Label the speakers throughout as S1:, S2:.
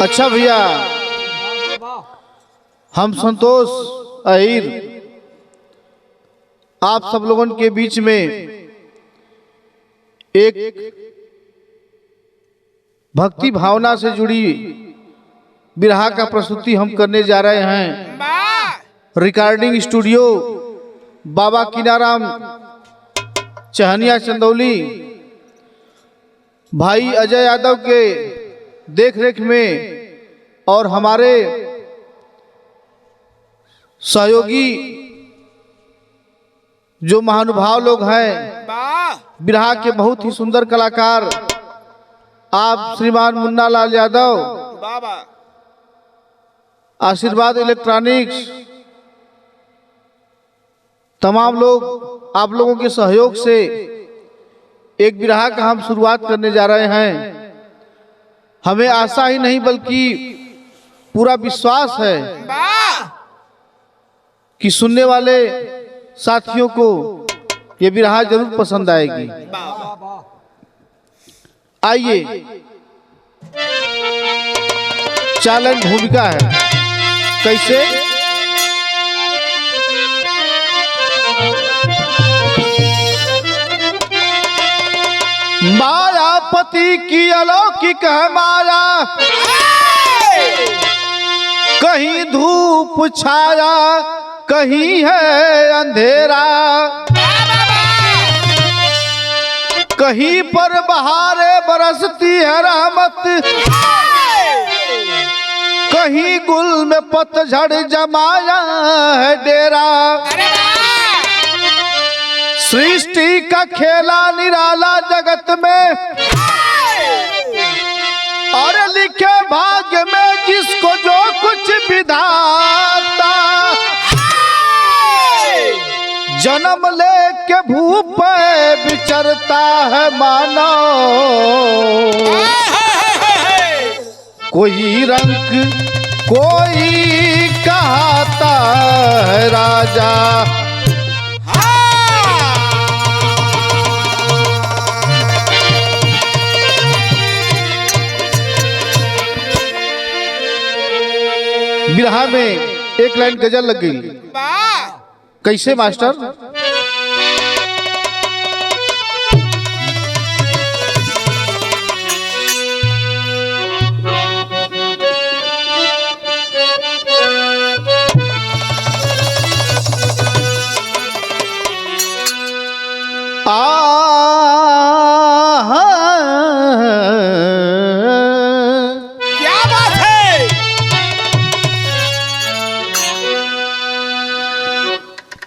S1: अच्छा भैया, हम संतोष अहीर आप सब लोगों के बीच में एक भक्ति भावना से जुड़ी बिरहा का प्रस्तुति हम करने जा रहे हैं। रिकॉर्डिंग स्टूडियो बाबा किनाराम चहनिया चंदौली भाई अजय यादव के देखरेख में और हमारे सहयोगी जो महानुभाव लोग हैं, बिरहा के बहुत ही सुंदर कलाकार आप श्रीमान मुन्ना लाल यादव, आशीर्वाद इलेक्ट्रॉनिक्स, तमाम लोग आप लोगों के सहयोग से एक बिरहा का हम शुरुआत करने जा रहे हैं। हमें आशा ही नहीं बल्कि पूरा विश्वास है कि सुनने वाले साथियों को ये बिरहा जरूर पसंद आएगी। आइए, चालन भूमिका है। कैसे? मायापति की अलौकिक है माया, कहीं धूप छाया कहीं है अंधेरा, कहीं पर बहारें बरसती है रहमत, कहीं गुल में पतझड़ जमाया है डेरा। सृष्टि का खेला निराला जगत में और लिखे भाग्य में जिसको जो कुछ विधाता, जन्म लेके भूप पे विचरता है मानव, कोई रंग कोई कहता है राजा। बिरहा में एक लाइन गजल लग गई। कैसे मास्टर?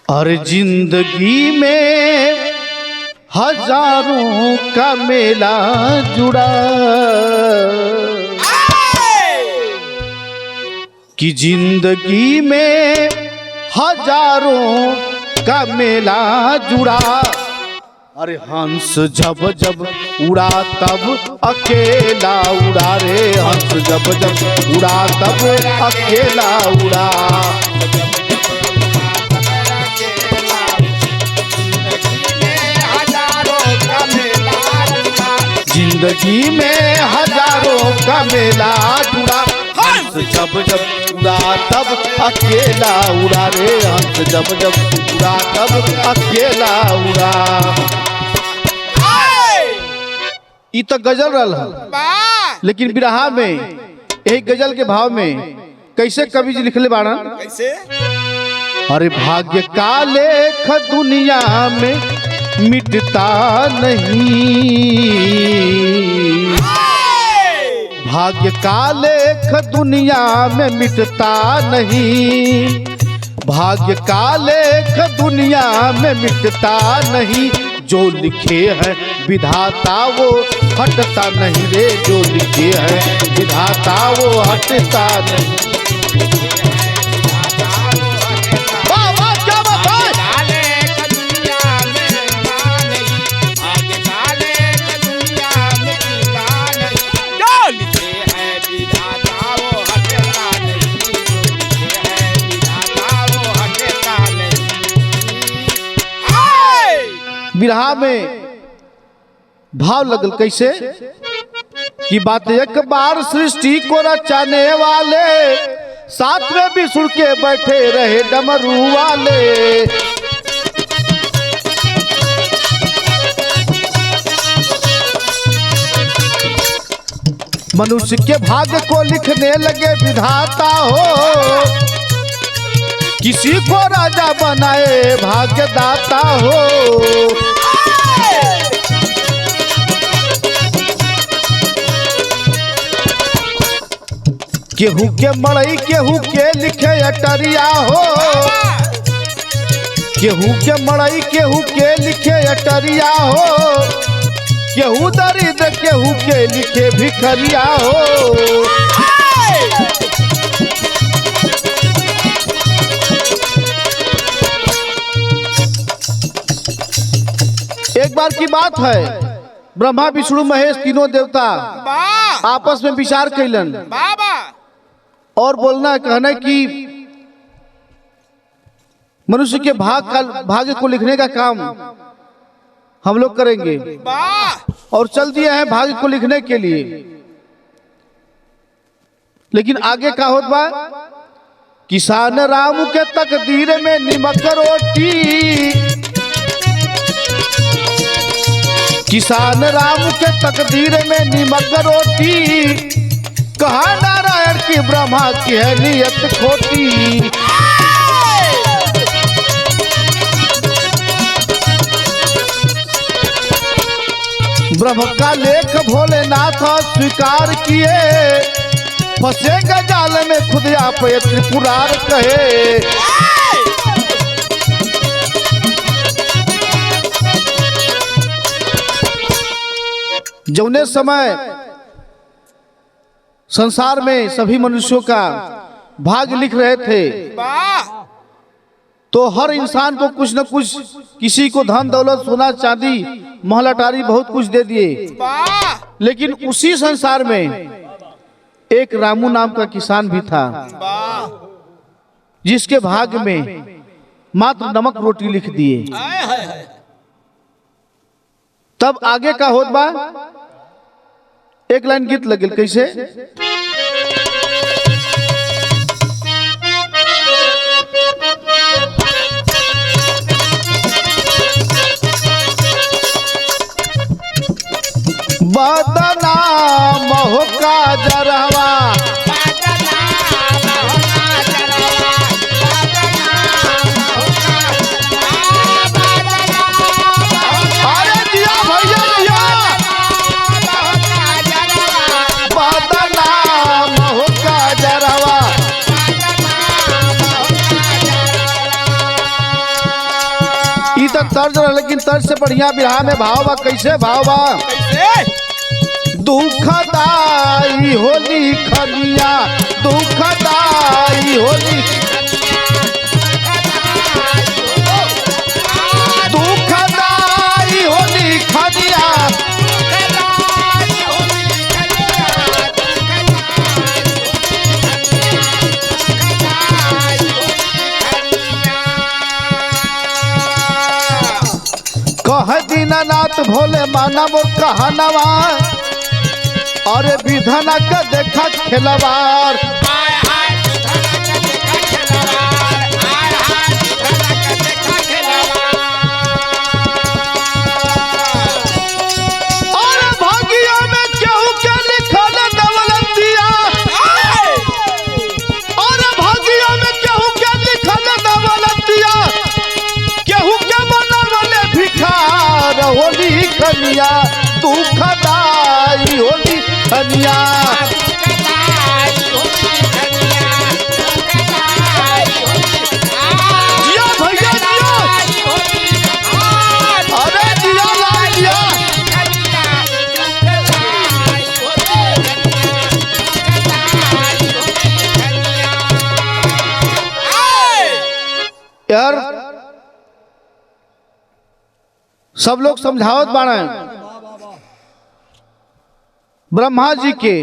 S1: और जिंदगी में हजारों का मेला जुड़ा, कि जिंदगी में हजारों का मेला जुड़ा। अरे हंस जब जब उड़ा तब अकेला उड़ा रे, हंस जब जब उड़ा तब अकेला उड़ा। जिंदगी में हजारों का मेला जुड़ा, हंस जब जब उड़ा तब अकेला उड़ा रे, हंस जब जब उड़ा तब अकेला उड़ा। ये तो गजल रहा, लेकिन बिरहा में एक गजल के भाव में कैसे कवि जी लिखले बाड़ा? कैसे? अरे भाग्य का लेख दुनिया में मिटता नहीं, भाग्य का लेख दुनिया में मिटता नहीं, भाग्य का लेख दुनिया में मिटता नहीं, जो लिखे हैं विधाता वो हटता नहीं रे, जो लिखे हैं विधाता वो हटता नहीं। बिरहा में भाव लगल कैसे? कि बात एक बार सृष्टि को रचाने वाले साथ में भी सुन के बैठे रहे डमरू वाले। मनुष्य के भाग्य को लिखने लगे विधाता हो, किसी को राजा बनाए भाग्यदाता हो। केहू के मड़ई केहू के लिखे अटरिया हो, केहू के मड़ई केहू के लिखे अटरिया हो, केहू दरिद्र केहू के लिखे भिखरिया हो। एक बार की बात है, ब्रह्मा विष्णु महेश तीनों देवता आपस में विचार कैलन और बोलना कहना कि मनुष्य के भाग्य को लिखने का काम हम लोग करेंगे और चल दिए हैं भाग्य को लिखने के लिए। लेकिन आगे का होत बा, किसान राम के तकदीर में निमक रोटी, किसान राम के तकदीर में निमक रोटी, कहा नारायण की ब्रह्मा की है नियत खोटी। ब्रह्म का लेख भोलेनाथ स्वीकार किए, फंसेगा जाल में खुद आप त्रिपुरार कहे। जौने समय संसार में सभी मनुष्यों का भाग्य लिख रहे थे तो हर इंसान को कुछ न कुछ, किसी को धन दौलत सोना चांदी महल अटारी बहुत कुछ दे दिए। लेकिन उसी संसार में एक रामू नाम का किसान भी था जिसके भाग्य में मात्र नमक रोटी लिख दिए। तब आगे का होत बा, एक लाइन गीत लगे कैसे, बदनाम हो का जरवा, अरे जिया भैया जिया, बदनाम हो का जरवा। ई तो तर्ज रहा, लेकिन तर्ज से बढ़िया बिरहा में भाव बा। कैसे भाव बा, दुखदाई होली खनिया, दुखदाई होली, दुखदाई होली खनिया। कह दीनानाथ भोले मानव कहनवा, अरे विधना का देखा खिलवाड़, और भागिया में केहू के लिखल दौलतिया, और भागिया में केहू के लिखल दौलतिया, केहू के बनवले भिखार होली खनिया, दुखदाई होली खनिया। जिया भैया जिया, अरे जिया लाल जिया। यार सब लोग समझावत बाड़े ब्रह्मा जी के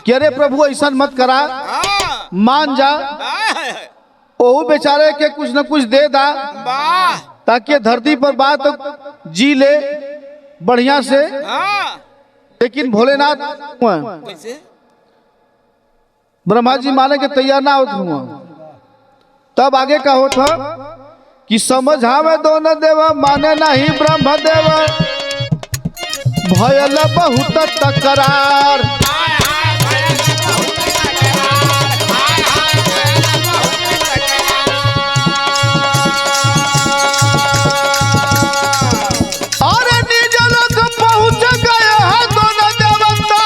S1: कि अरे प्रभु ऐसा मत करा, मान जा, ओहू बेचारे के कुछ न कुछ दे दा ताकि धरती पर बात जी ले बढ़िया से। लेकिन भोलेनाथ
S2: कैसे?
S1: ब्रह्मा जी माने के तैयार ना होत हुआ। तब आगे का होता कि समझावे दोनों देव माने नहीं ब्रह्म देव, भयल बहुत तकरार। अरे निज लोक पहुंच गए हैं दोनों देवता,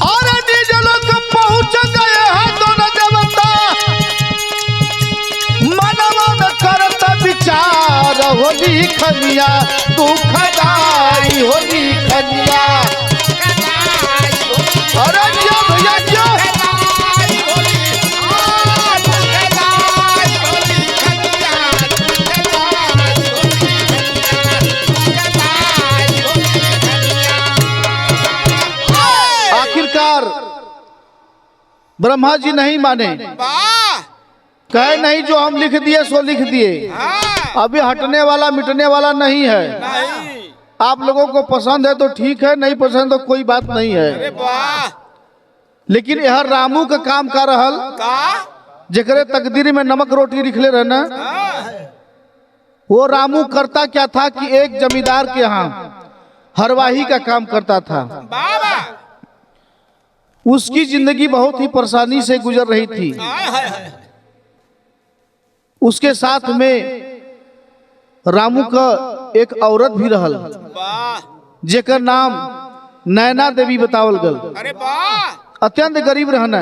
S1: अरे निज लोक पहुंच गए हैं दोनों देवता, मनवा में करत विचार होली खनिया दुखदाई होली खनिया। अरे जो भैया जो आखिरकार ब्रह्मा जी नहीं माने, कहे नहीं जो हम लिख दिए सो लिख दिए, अभी हटने वाला मिटने वाला नहीं है। आप लोगों को पसंद है तो ठीक है, नहीं पसंद तो कोई बात नहीं है। लेकिन यह रामू का काम का रहल, जेकरे तकदीर में नमक रोटी लिखले रहना, वो रामू करता क्या था कि एक जमींदार के यहाँ हरवाही का काम करता था। उसकी जिंदगी बहुत ही परेशानी से गुजर रही थी। उसके साथ में रामू का एक औरत भी रहल, जेकर नाम नैना देवी बतावल गल। अत्यंत गरीब रहना,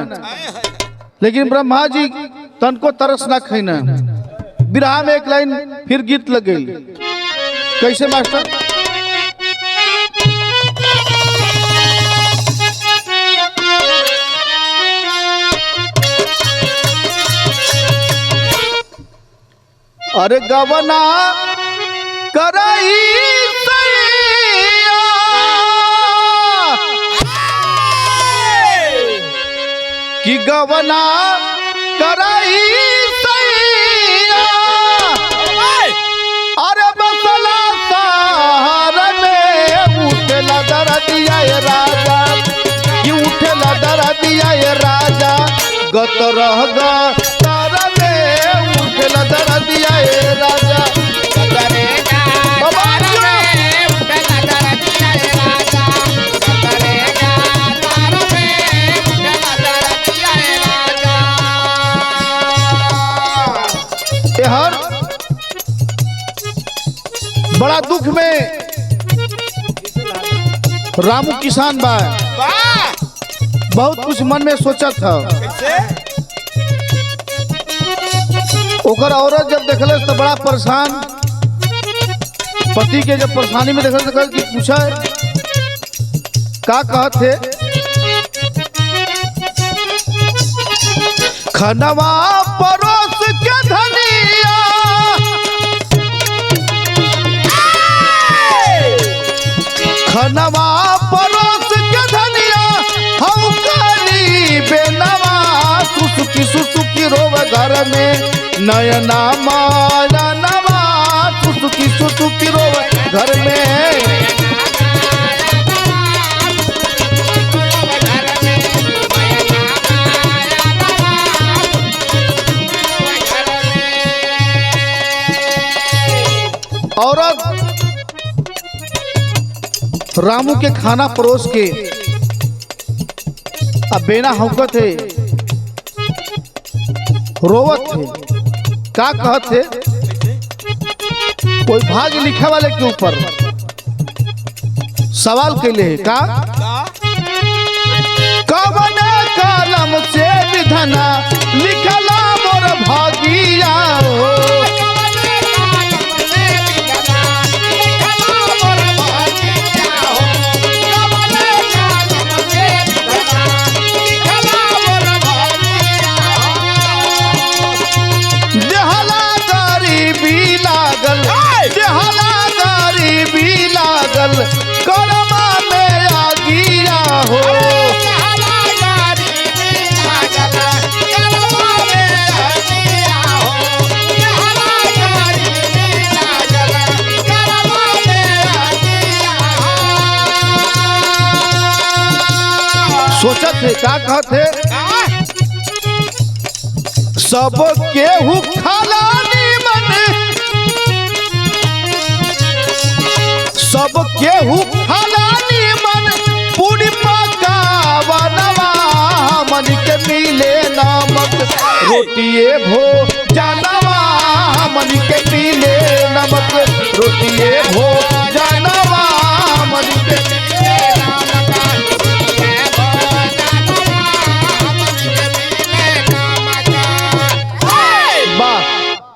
S1: लेकिन ब्रह्मा जी तन को तरस ना खैना। बिरहा में एक लाइन फिर गीत लग गई, कैसे मास्टर? अरे गवना करई सैया, कि गवना करई सैया, अरे बसला सहार में उठला दरदिया ये राजा, कि उठला दरदिया ये राजा, गत रह गा तारा में उठला दरदिया ये राजा। हर बड़ा दुख में रामू किसान बा, बहुत कुछ मन में सोचा था। ओकर औरत जब देखल तो बड़ा परेशान, पति के जब परेशानी में देखल तो कि पूछा का कहत थे, खनवा परोस के धनिया, खनवा परोस के धनिया, हम काली बेनवा, सुसुकी सुसुकी रोवे घर में, नयना माया नवा, सुसुकी सुसुकी रोवे घर में। औरत रामू के खाना परोस के अब बेना हौकत है, रोवत थे, का कहत थे, कोई भाग्य लिखे वाले के ऊपर सवाल कैले है का, कवन कलम से विधना लिखला मोर भागिया हो, करमा में आ गिया हो, से का कहते सब केहू खाला नीमन, सब केहू खाला नीमन पूरी पकावनवा मन के मिले नमक रोटिए भो जानवा मन के मिले नमक रोटिए भो जानवा मन के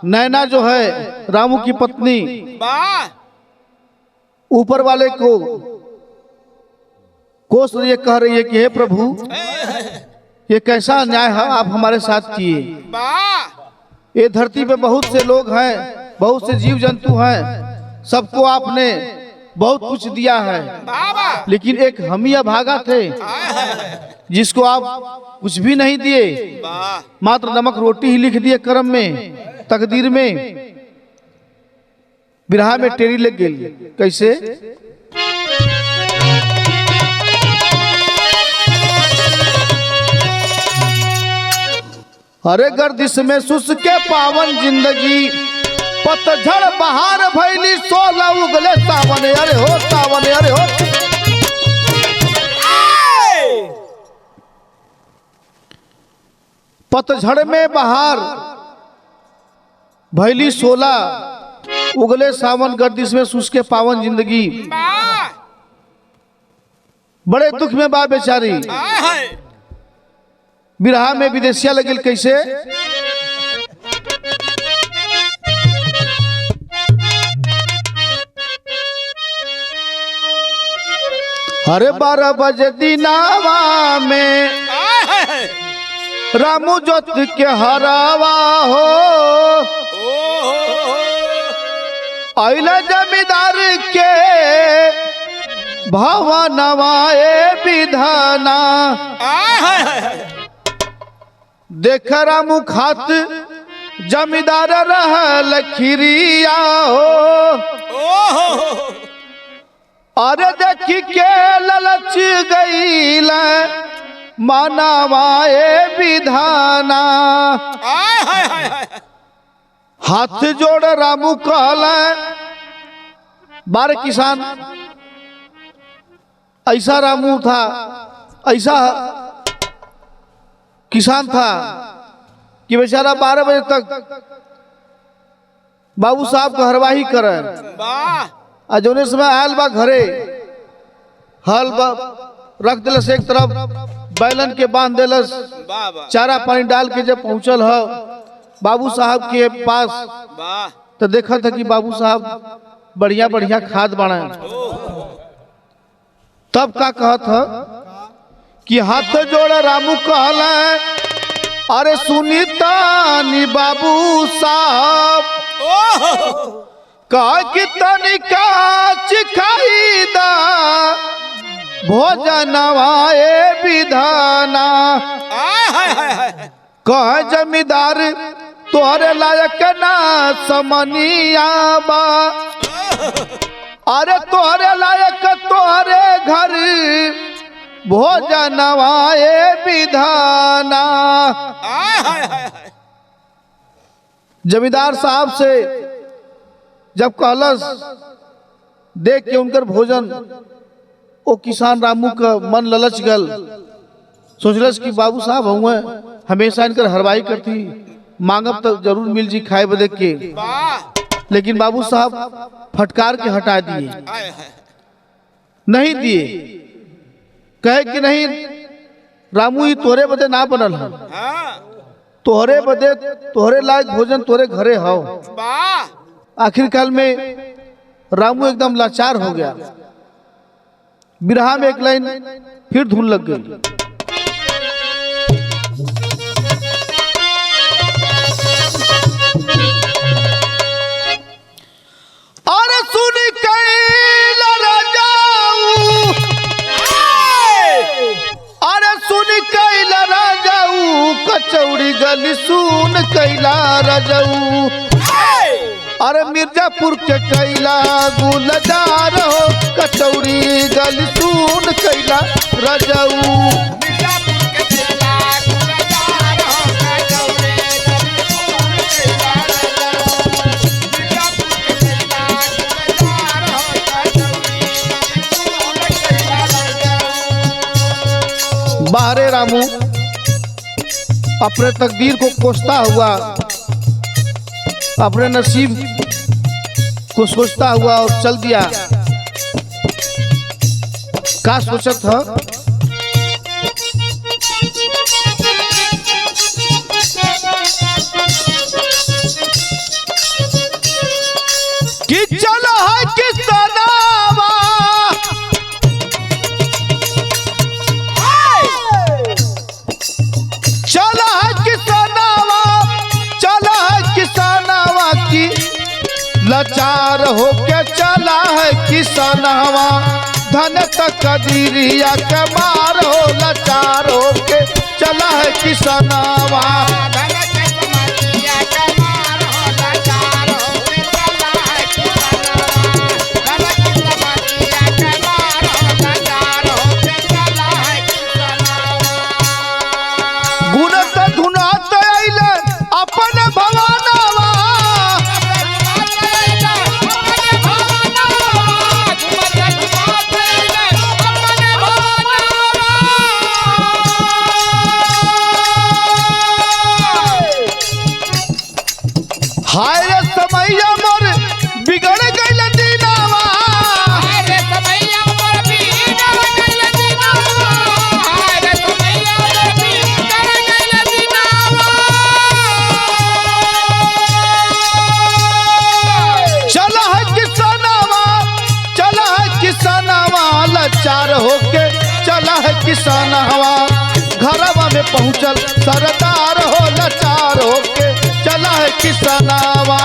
S1: नैना जो है रामू की पत्नी ऊपर वाले को कोस ये कह रही है कि हे प्रभु ये कैसा अन्याय है आप हमारे साथ किए। ये धरती पे बहुत से लोग हैं, बहुत से जीव जंतु हैं, सबको आपने बहुत कुछ दिया है, लेकिन एक हम ही अभागा थे जिसको आप कुछ भी नहीं दिए, मात्र नमक रोटी ही लिख दिए कर्म में, तकदीर में। बिरहा में टेरी लग गई। कैसे? अरे गर्दिश में सुसके पावन जिंदगी पतझड़ बहार भैली 16 उगले सावन, अरे हो सावन, अरे हो। पतझड़ में बहार भैली 16 उगले सावन, गर्दिश में सुसके पावन जिंदगी। बड़े दुख में बा बेचारी। बिरहा में विदेशिया लगिल। कैसे? अरे 12 बजे दिनावा में रामू जोत के हरावा हो, आइला जमींदार के भवनवाए विधाना। देख रामू खात जमींदार रहल खिरिया हो, अरे देखी के ललच गईल मानवाए विधाना। हाथ जोड़ रामू कहल 12 किसान। ऐसा रामू था, ऐसा किसान था कि बेचारा 12 बजे तक बाबू साहब का हरवाही करे। जोने समय आयल बा घरे, हल रख दिलस एक तरफ, बैलन के बांध दिलस, चारा पानी डाल के जब पहुंचल है बाबू साहब के पास, तो देखा था कि बाबू साहब बढ़िया बढ़िया खाद बना। तब का कहत है कि हाथ जोड़ रामू कहल, अरे सुनीतानी बाबू साहब कह कि तनिका चिखाई दा भोजनवाए विधाना। कह जमींदार तोहरे लायक ना समनिया बा, अरे तोहरे लायक तोहरे घर भोजनवाए विधाना। जमींदार साहब से जब कहलस देख के उनकर भोजन, ओ किसान रामू का मन ललच गल। सोचलस कि बाबू साहब हुए हमेशा इनकर हरवाई करती, मांगब तो जरूर मिल जी खाए बदे के, लेकिन बाबू साहब फटकार के हटा दिए, नहीं दिए। कहे कि नहीं रामू ये तोरे बदे ना बनल है, तोहरे बदे तोहरे लायक भोजन तोरे घरे हो। आखिर काल में रामू एकदम लाचार हो गया। बिरहा में एक लाइन फिर धुन लग गई। अरे सुन कैला राजाऊ, अरे सुन कैला राजाऊ, कचौड़ी गली सुन कैला राजाऊ। अरे मिर्जापुर के कैला गुलजार हो, कचौड़ी गली सुन कैला राजाऊ। बाहरे रामू अपने तकदीर को कोसता हुआ, अपने नसीब को सोचता हुआ और चल दिया। क्या सोचा था कि चला है किसनावा, चला है किसनावा, चला है किसनावा की लाचार होके चला है किसनावा। धन तकदीरिया के मार हो लाचार होके चला है किसनावा। हाय रे समैया मोर बिगड़ गइल दीनावा, हाय रे समैया मोर बिगड़ गइल दीनावा, हाय रे समैया मोर बिगड़ गइल दीनावा। चला है किसनावा, चला है किसनावा, लाचार होके चला है किसनावा। घरवा में पहुंचल सरदार हो लाचार होके चला है किसनावा।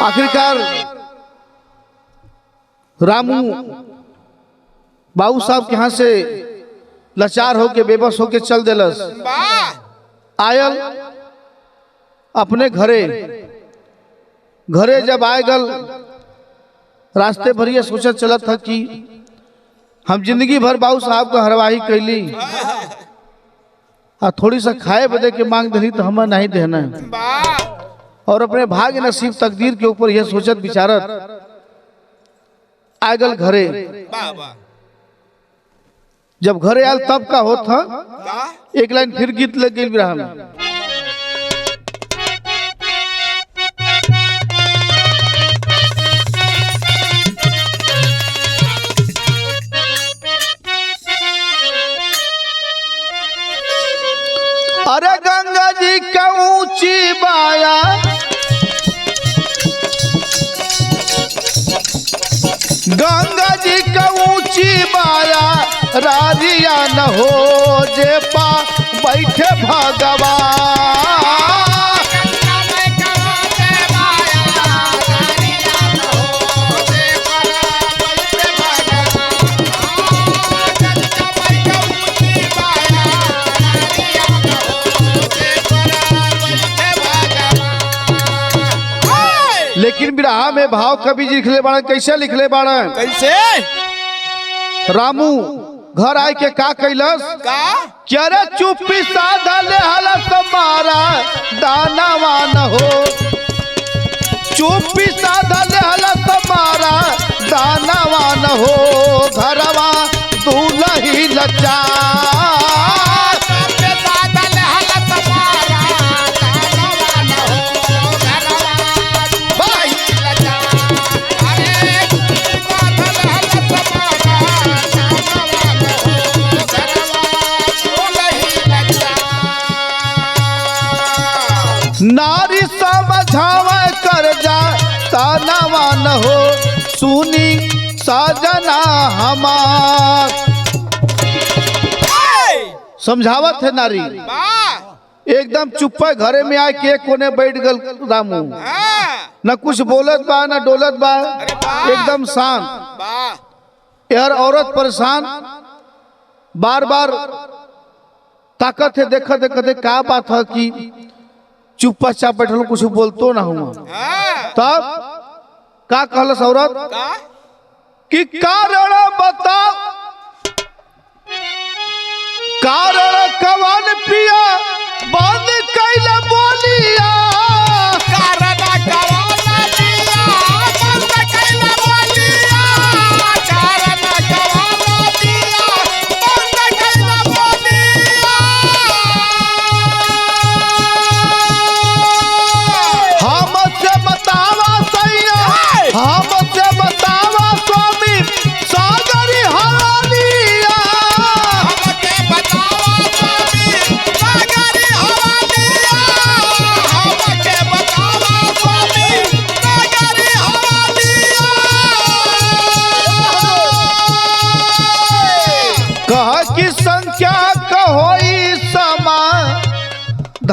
S1: आखिरकार रामू बाबू साहब के यहाँ से लाचार होके बेबस होके चल दिलस। आयल अपने घरे, घरे जब आए गल रास्ते भर ये सोचा चला था कि हम जिंदगी भर बाबू साहब का हरवाही कैली और थोड़ी सा खाए बदे के मांग दही तो हमें नहीं देना है। और अपने भाग्य नसीब तकदीर के ऊपर यह सोचत विचारत आए गल घरे। जब घरे आयल तब का होता एक लाइन फिर गीत लग गई विरह में। अरे गंगा जी का ऊंची बाया, गंगा जी का ऊंची बाया, राजिया न हो जे पा बैठे भगवान। लेकिन बिरहा में भाव कवि जी लिखले बाड़न, कैसे लिखले बाड़न, कैसे रामू घर आए के का कैलस, क्या रे चुप्पी साधा ले हलस मारा दानावा न हो, चुप्पी साधा ले हलस मारा दानावा न हो। घरवा दूल्ही लचार, नारी समझावे कर जा तानावा न हो, सुनी साजना हमार। समझावत है नारी, एकदम चुप्पा घरे में आए के कोने बैठ गल रामू, न कुछ बोलत बा न डोलत बा, एकदम शांत। यार औरत परेशान, बार बार ताकत है, देखा देखा का बात है कि चुप्पा चाप बैठल कुछ बोलतो ना हुआ। तब का कहलस औरत कि कारण बता, कारण कवन पिया बांध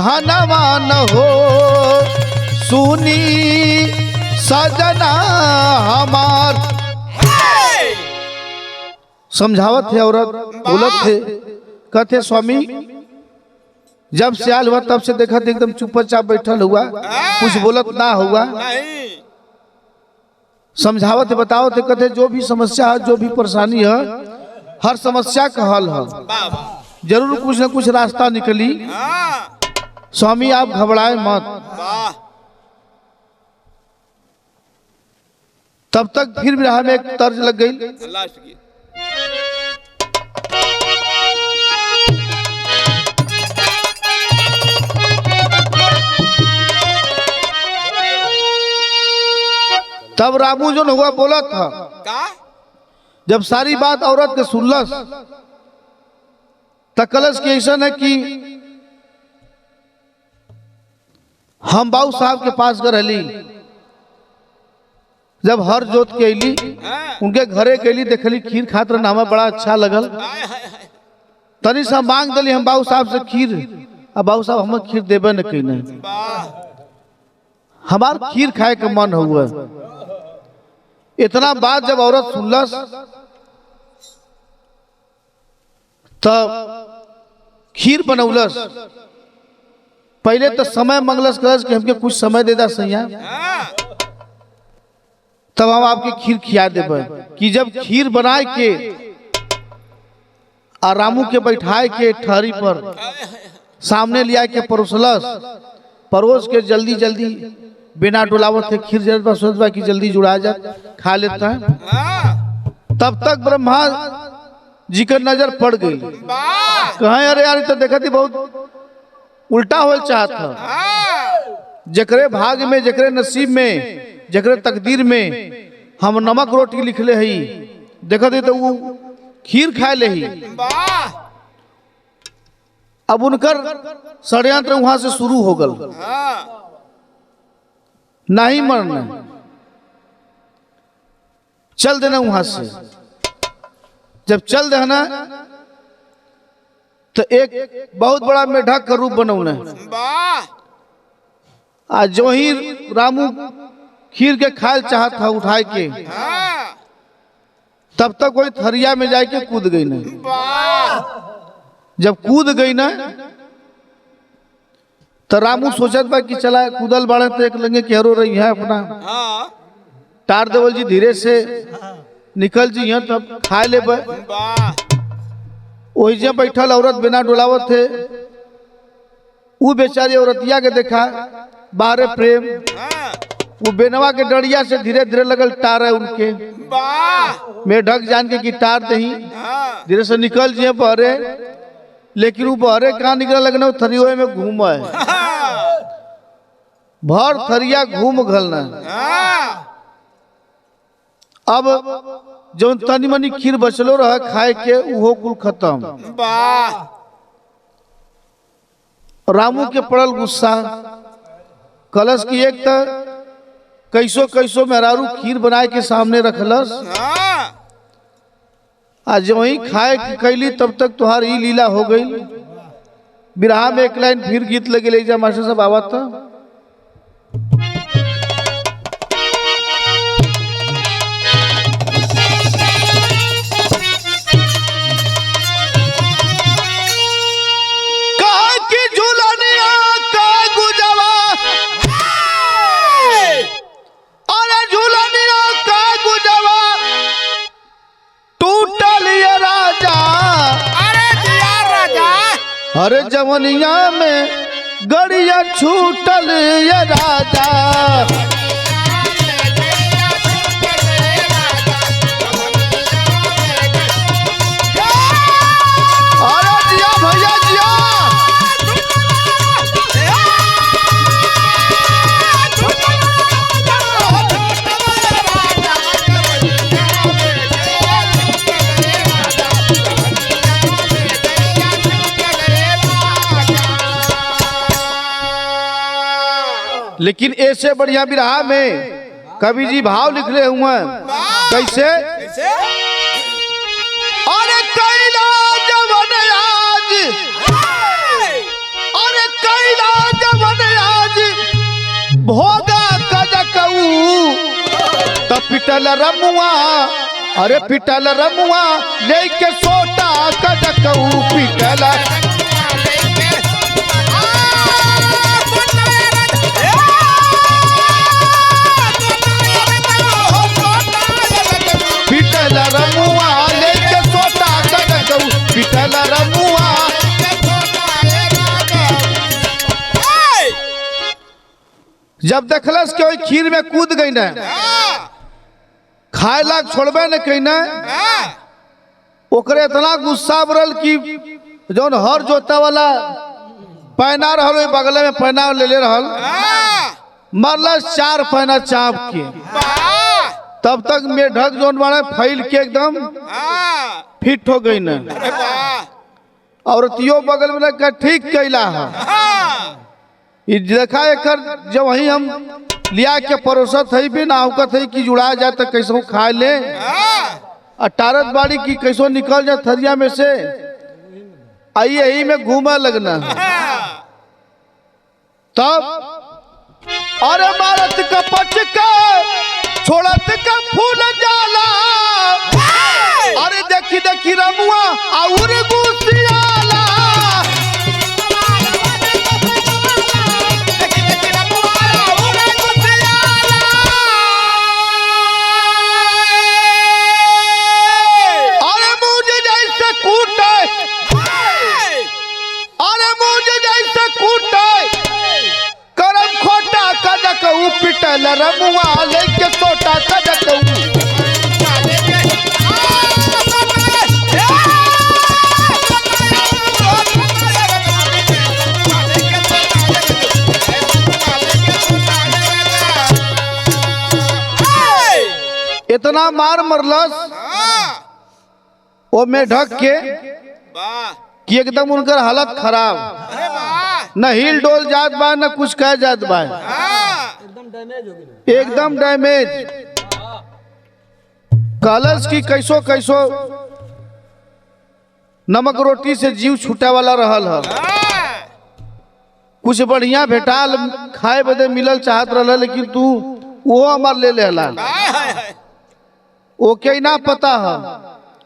S1: धनवान हो, सुनी सजना हमार। समझावत थे औरत, बोलत थे, कहते स्वामी जब से आयल हुआ तब से देखा थे एकदम चुपचाप बैठल हुआ, कुछ बोलत ना हुआ। समझावत थे, बताओ थे, कहते जो भी समस्या है, जो भी परेशानी है, हर समस्या का हल है, जरूर कुछ न कुछ रास्ता निकली। स्वामी आप घबराए मत। तब तक फिर विरह में एक तर्ज लग गई। तब रामू जो हुआ बोला था, जब सारी बात औरत के सुनलस तकलस के ऐसा है कि हम बाबू साहब के पास गली, जब हर जोत के अली उनके घरे के अली, देखली खीर खातर नामा बड़ा अच्छा लगल, तनी सा मांग दली हम बाबू साहब से खीर। अब बाबू साहब हमें खीर देवे न कहीं, हमार खीर खाए के मन हुआ। इतना बात जब औरत सुनलस तब खीर बनौलस। पहले तो समय मंगलस करस कि हमके कुछ समय दे दा सैया, तब हम आपके खीर खिया देबे। कि जब खीर बनाए के और रामू के बैठाए के ठहरी पर सामने लिया के परोसलस, परोस के जल्दी जल्दी बिना डुलावत थे खीर जरूरत पर सोचबा कि जल्दी जुड़ा जा, खा लेता है। तब तक ब्रह्मा जी का नजर पड़ गई, कहें अरे यार तो देखा थी बहुत उल्टा हो चाहता, जकरे भाग में, जकरे नसीब में, जकरे तकदीर में हम नमक रोटी लिखले ही, देखा थी तो वो खीर खाए ले ही। अब उनकर षड्यंत्र वहां से शुरू हो गल, नहीं मरना, चल देना वहां से। जब चल देना तो एक बहुत बड़ा मेढक का रूप बनौना। आज जो ही रामू खीर के खायल चाहत था उठाए के, तब तक कोई थरिया में जाके कूद गई ना। जब कूद गई ना तो रामू सोचत बा कि चला कूदल बाड़े तो एक लंगे केहरो रही है अपना टार देवल जी धीरे से निकल जी यहाँ तब खा ले। वही जब बैठल औरत बिना डोलावत थे, वो बेचारी औरतिया के देखा बाहरे प्रेम, वो बेनवा के डरिया से धीरे धीरे लगल टार है उनके में ढक जान के कि टार दही धीरे से निकल जी बहरे। लेकिन वो बहरे कहाँ निकल लगना, थरियो में घूम है, भर थरिया घूम घलना। अब जो तनी मनी खीर बचलो रहा खाए के वो कुल खत्म। रामू के पड़ल गुस्सा, कलश की एक कैसो कैसो मेहरारू खीर बनाए के सामने रखलस, आज जो वही खाए की कैली तब तक तुहार ही लीला हो गई। बिरहा में एक लाइन फिर गीत लगे ले जा मास्टर साहब आवा था। अरे जवनिया में गड़िया छूटल ये राजा, अरे जिया भैया जिया। लेकिन ऐसे बढ़िया बिरहा में कवि जी भाव लिख रहे हुए कैसे, अरे कैला जवन आज, अरे कैला भोगा कजकऊ तो पिटल रमुआ, अरे पिटल रमुआ लेके सोटा कजकऊ पिटल। पिटल रमुआ लेके सोटा कजकऊ पिटल रमुआ। जब देखलस कि खीर में कूद गई न, खाए लाग छोड़बे न कहीं न, ओकरे इतना गुस्सा बरल कि जौन हर जोता वाला पैना रहल बगल में पैना ले रहल, मरलस 4 पैना चाप के। तब तक मेढक जौन बड़ा फैल के एकदम फिट हो गई न। औरतियों बगल में का ठीक कैला है, देखा एकर जब वही हम लिया के परोसत है भी ना औकत है कि जुड़ा जाए तो कैसो खा ले, अटारत बाड़ी की कैसो निकल जाए थरिया में से, आई यही में घूमा लगना। तब अरे मारत का पचका छोड़त का फूल जाला, अरे देखी देखी रमुआ और गुसियाला। पिटल रमुआ लेके सोटा कजकऊ। इतना मार मरलस वो में ढक के कि एकदम उनकर हालत खराब, न हिल डोल जात बा न कुछ कह जात बा, एकदम डैमेज। कलश की कैसो कैसो नमक रोटी से जीव छूटे वाला रहल है, कुछ बढ़िया भेटाल खाए बदे मिलल चाहत रहल, लेकिन तू वो हमार ले लेला। ओके ना पता है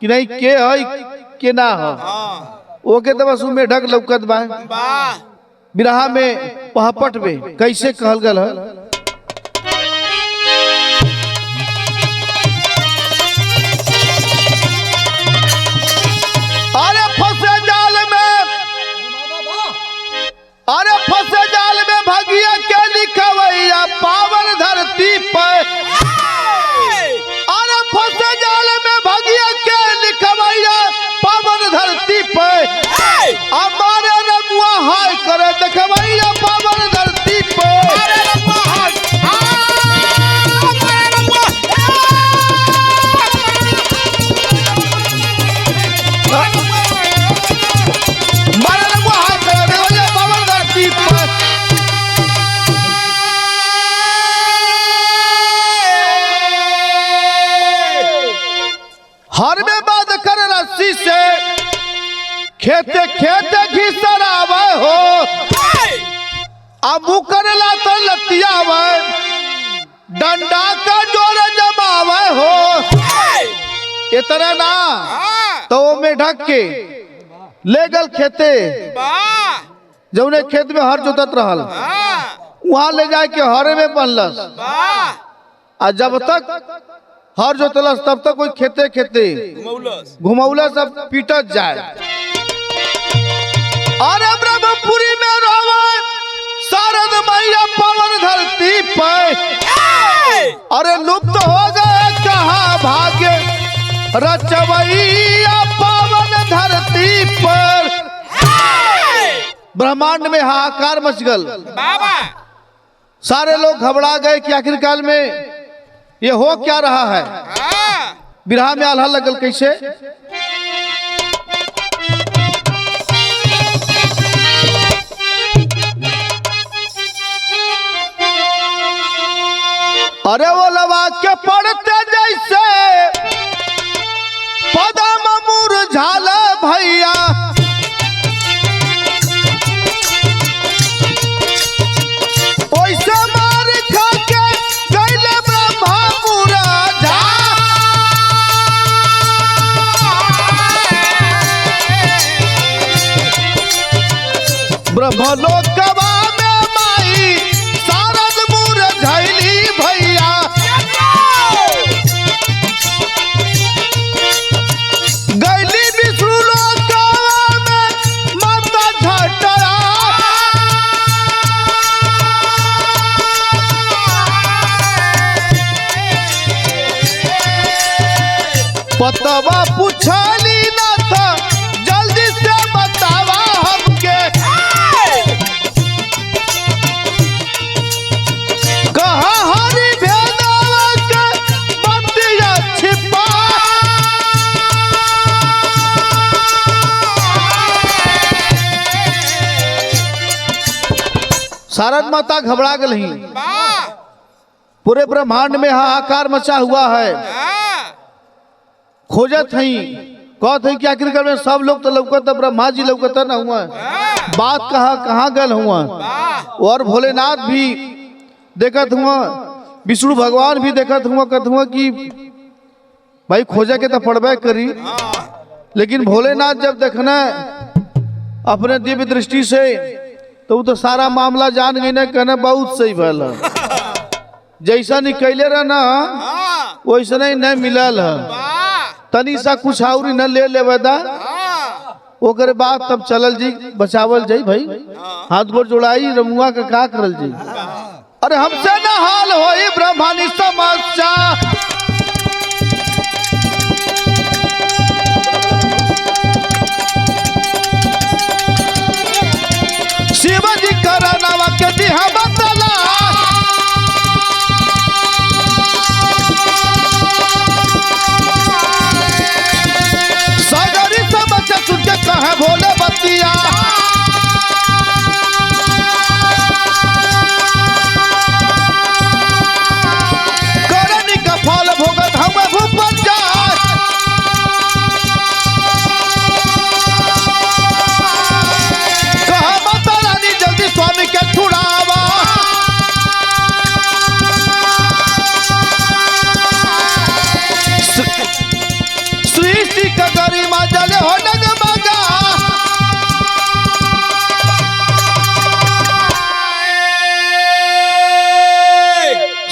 S1: कि नहीं के है के ना है, ओके तो बस में ढक लौकत बा। बिरहा में पहपट में कैसे कहल गल है, अरे फंसे जाल में भगिया के लिखवैया पावन धरती पर। अरे फंसे जाल में भगिया के लिखवैया पावन धरती पर, हमारे रमुआ हाय करे देखवैया पावन धरती पर। हर में बात कर रस्सी से खेते खेते घिसरावे हो, अबू करला तो लतियावे डंडा का जोर जमावे हो। इतना ना तो वो में ढक के ले गल खेते, जौने खेत में हर जोतत रहल वहां ले जाए के हरे में बनलस। और जब तक हर जोतलस तब तक कोई खेते खेते घुमौला सब पीटत जाए। अरे ब्रह्मपुरी में रोवे शारद मैया पावन धरती पर, अरे लुप्त हो गए कहाँ भाग्य रचवैया पावन धरती पर। ब्रह्मांड में हाहाकार मच गल, सारे लोग घबरा गए कि आखिरकार में ये हो क्या रहा है। बिरहा में आल्हा लगल कैसे, अरे वो लवा के पड़ते जैसे पदम मुरझाला भैया, वैसे मार ब्रह्मलोकवा में माई शारद मुरझैली भैया गैली विष्णु लोकवा में माता झटरा पतवा पूछली ना था जल्दी से बतावा हमके कहा हरि भेदवा के बतिया छिपा शारद माता घबरा गई। पूरे ब्रह्मांड में हाहाकार मचा हुआ है। खोजत हई कहत हई कि आखिरकार में सब लोग तो लौकत ब्रह्मा जी लौकत न हुआ बात कहाँ गल हुआ और भोलेनाथ भी देखत हुआ विष्णु भगवान भी देखत हुआ कहत हुआ कि भाई खोजे के तो पड़बे करी लेकिन भोलेनाथ जब देखना अपने दिव्य दृष्टि से तो वो तो सारा मामला जान गई ना कहना बहुत सही भल जैसा निकले रहा ना वैसा नहीं मिलल है तनी सा कुछ और न ले लेदा ओकरे बाद तब चलल जी बचावल जाई भाई हाथ गोड़ जोड़ाई रमुआ का करल जी। अरे हमसे न हाल होई ब्रह्मानी समस्या शिवजी करनवा के दिहा बतला सागरी सब बच्चा सुन के कहे भोले बतिया करनी का फल भोगत हम भूपन जाए कहा माता रानी जल्दी स्वामी के छुड़ावा सृष्टि का गरिमा जले हो डगमगा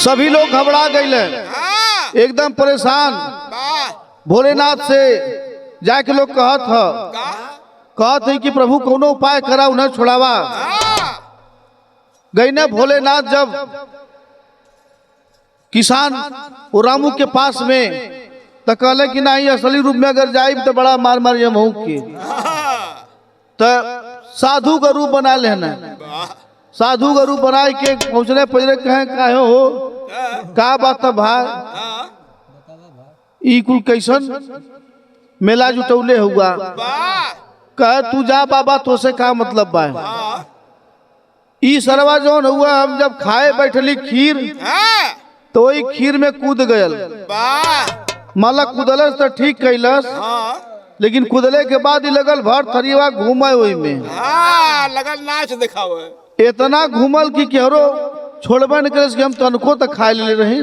S1: सभी लोग घबरा गए एकदम परेशान भोलेनाथ से जाके लोग कहत है कि प्रभु कोनो उपाय करा उन्हें छुड़ावा गई ना भोलेनाथ जब किसान और रामू के पास में तो कहले कि नहीं असली रूप में अगर जाए तो बड़ा मार मार यमहू के तो साधु का रूप बना लेना साधु का रूप बना के पहुंचने पहले कहे काहे हो का बात भाई ई कुल कैसन मेला जुटौले हुआ कहे तू जा बाबा तो से का मतलब बा ई सरवा जौन हुआ हम जब खाए बैठली खीर तो वही खीर में कूद गयल माला कूदलस तो ठीक कैलस लेकिन कूदले के बाद ही लगल भर थरिया घूमे वही में
S2: लगल नाच दिखावे
S1: इतना घूमल कि केहरो छोड़बे न करे कि हम तनको तक खा ले रही।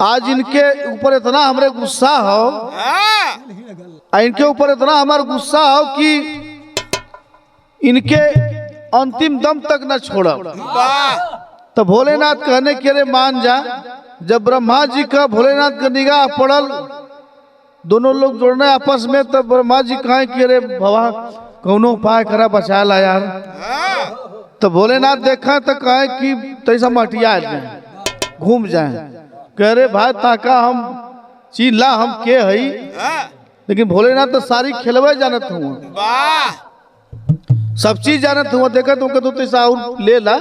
S1: आज इनके ऊपर इतना हमरे गुस्सा हो इनके ऊपर इतना हमारा गुस्सा हो कि इनके अंतिम दम तक न छोड़ा। तो भोलेनाथ कहने के रे मान जा जब ब्रह्मा जी का भोलेनाथ का निगाह पड़ल दोनों लोग जुड़ने आपस में तब ब्रह्मा जी कहे कि रे भवा कौनो उपाय करा बचा ला यार। तो भोलेनाथ देखा तो कहे कि तैसा मटिया जाए घूम जाए कह रे भाई ताका हम चीला हम के हई लेकिन भोलेनाथ तो सारी खेलवे जानत हुआ सब चीज जानत हुआ देखा तो तैसा और ले ला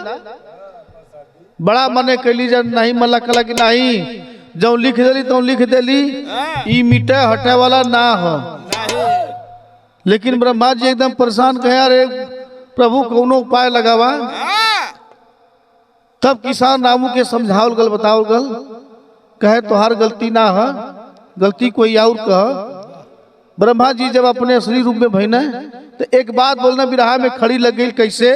S1: बड़ा मने कैली जब नहीं मल्ला कला कि नहीं जो लिख देली तो लिख देली ई मिटे हटे वाला ना हो। लेकिन ब्रह्मा जी एकदम परेशान कहे अरे प्रभु कौनो उपाय लगावा। तब किसान रामू के समझावल गल बतावल गल कहे तोहार गलती ना है गलती कोई और कह। ब्रह्मा जी जब अपने असली रूप में भइने तो एक बात बोलना बिरहा में खड़ी लग गई कैसे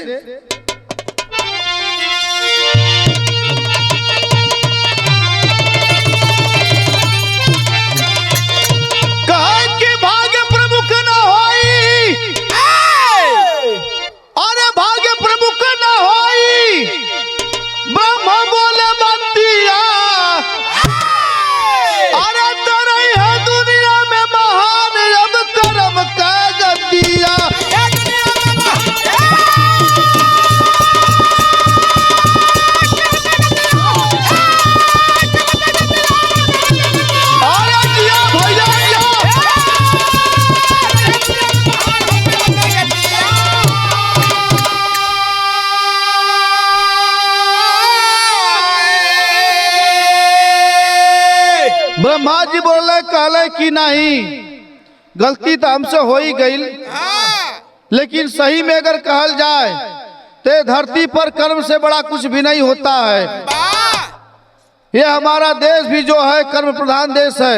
S1: ब्रह्मा जी बोले कहले कि नहीं, गलती तो हमसे हो ही गई, लेकिन सही में अगर कहल जाए तो धरती पर कर्म से बड़ा कुछ भी नहीं होता है। ये हमारा देश भी जो है कर्म प्रधान देश है।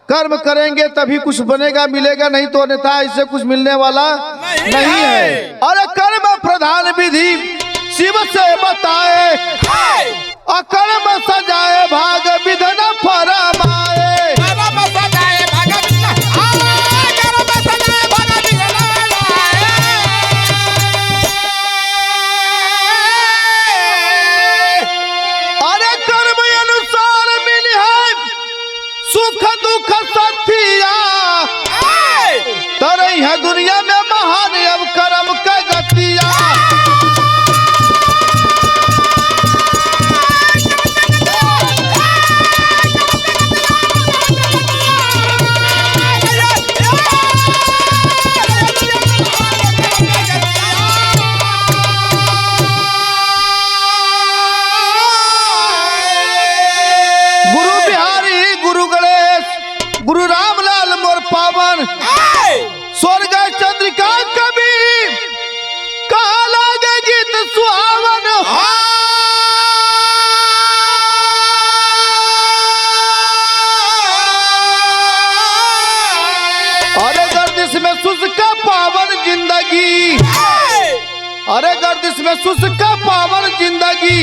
S1: कर्म करेंगे तभी कुछ बनेगा मिलेगा, नहीं तो अन्यथा इससे कुछ मिलने वाला नहीं है। अरे कर्म प्रधान विधि शिव से बताए, अकर्म सजाए भाग विधन फरमाए। अरे कर्म अनुसार मिली है सुख दुख सथिया, तरई है दुनिया में महान अब कर्म का गतिया। गुरु बिहारी गुरु गणेश गुरु रामलाल मोर पावन, स्वर्ग चंद्रिका कवि कहा लागे गीत सुहावन। अरे गर्दिश में सुसका पावन जिंदगी, अरे गर्दिश में सुसका पावन जिंदगी,